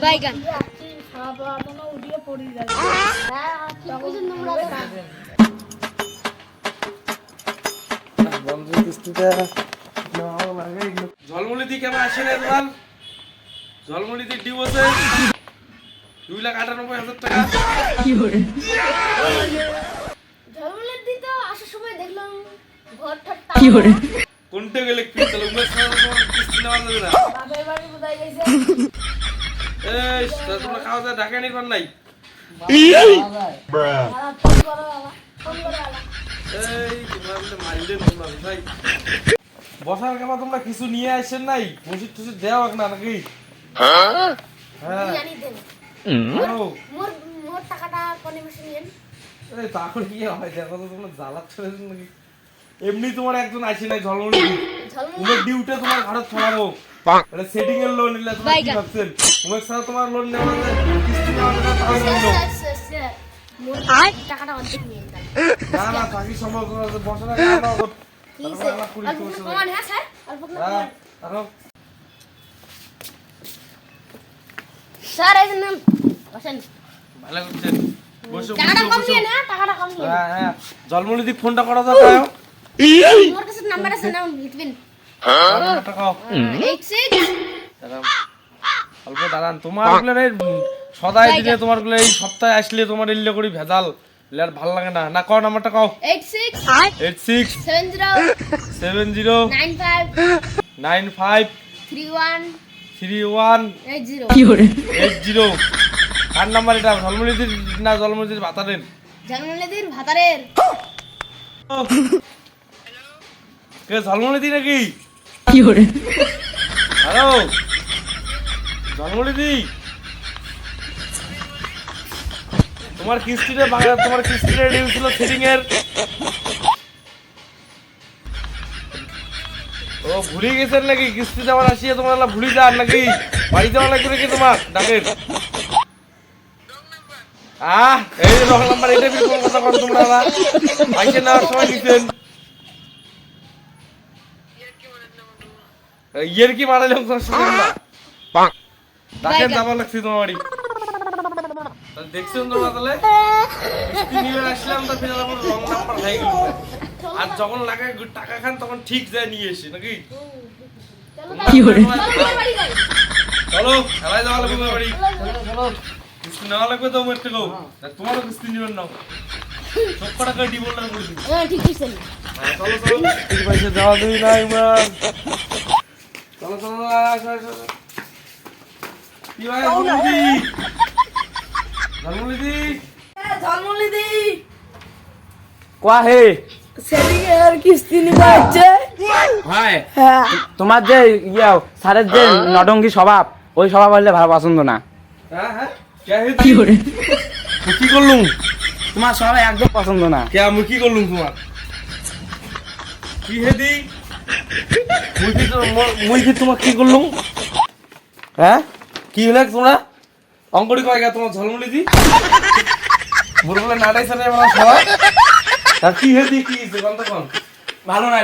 বাইগান ঝলমুলি দি কেমন আসে না তোমার? ঝলমুলি দি ডিউ আছে 2,98,000 টাকা। ঝলমলের দি তো আসার সময় দেখলাম ঘর ঠাট্টা কোনটা গেলে কি তাহলে উমেশ তোমার কিস্তি নেওয়া যাবে না। বাপের বাড়ি কোথায় গেছে? এই তোমরা খাওয়া দাওয়া ঢাকা নিবার নাই। ফোন করো বাবা, ফোন করো বাবা। এই তোমরা বলে মারিলেন তোমরা ভাই। বসার কাপড় তোমরা কিছু নিয়ে আসেন নাই? মসজিদ টসিদ দেওয়া না নাকি? হ্যাঁ জানি দেন আরো মোর টাকাটা কোনে মাসে নিয়েন? এই তাহলে কি হয় দেখো তো তোমরা জ্বালাচ্ছ নাকি? এমনি তোমার একজন আসে নাই ঝলমলি উমের ডিউটে তোমার ঘাড়ত ছড়াবো এটা সেটিং এর লোন নিলে তোমরা কি ভাবছেন? উমের সাথে তোমার লোন নেওয়া যায় কিস্তি নেওয়া যায় তাও বললো মোর টাকাটা অর্ধেক নিয়েন না না চাকরি সম্ভব না বসে না কেন কি স্যার কমান হ্যাঁ স্যার অল্প হ্যাঁ আরো স্যার এই জন্য বসেন ভালো করছেন বসো টাকাটা কম নিয়েন হ্যাঁ টাকাটা কম নিয়েন হ্যাঁ হ্যাঁ ঝলমলি দি ফোনটা করা দাও মোর কাছে নাম্বার আছে নাও লিখবেন টাকা 86 দাঁড়ান অল্প দাঁড়ান তোমার গুলো সদাই দিনে তোমার গুলো এই সপ্তাহে আসলে তোমার ইল্লে করি ভেজাল আর ভালো লাগে না না কও নাম্বারটা কও 86 86 70 70 95 95 31 31 80 80 কার নাম্বার এটা ঝলমলিদির না ঝলমলিদির ভাতারের জন্মলেদির ভাতারের কে ঝলমলিদি নাকি হ্যালো ঝলমলিদি তোমার কিস্তিটা বাংলা তোমার কিস্তিটা রেডি ছিল সেটিং এর ও ভুলে গেছেন নাকি কিস্তি দেওয়ার আসিয়ে তোমার ভুলে যান নাকি বাড়ি যাওয়া লাগবে নাকি তোমার ডাকের এই যে রং নাম্বার এটা বিল কোন কথা বল তোমরা না আইসে নেওয়ার সময় দিছেন ইয়ের কি মারাইলাম তোমার সঙ্গে আমরা ডাকের যাবার লাগছে তোমার বাড়ি তাহলে দেখছেন তোমরা তাহলে কিস্তি নিয়ে আসলাম তো ফিরে আমার রং নাম্বার হয়ে গেল আর যখন লাগে টাকা খান তখন ঠিক যায় নিয়ে এসে নাকি চলো খেলায় যাওয়া লাগবে বাড়ি কিস্তি নেওয়া লাগবে তো আমার থেকেও তোমারও কিস্তি নিবেন নাও সব কটা করে ডিবল না করে দিই ঠিক আছে চলো চলো ঠিক পয়সা যাওয়া দিই না ইমান চলো চলো কি ভাই জন্মলেদি কোয়া হে সেটিং এর কিস্তি নিতে হচ্ছে ভাই হ্যাঁ তোমার যে স্যারের যে নডঙ্গি স্বভাব ওই স্বভাব হলে ভালো পছন্দ না। হ্যাঁ হ্যাঁ কি করে কি করলুম তোমার স্বভাব একদম পছন্দ না। কে আমি কি করলুম তোমার কি হেদি মুই কি তোমার কি করলুম হ্যাঁ কি হলে তোমরা অঙ্কড়ি কয় গা তোমার ঝলমলি দি বুড়ো বলে নাটাই সারে আমার সবাই আর কি হেদি কি গন্ত কোন ভালো না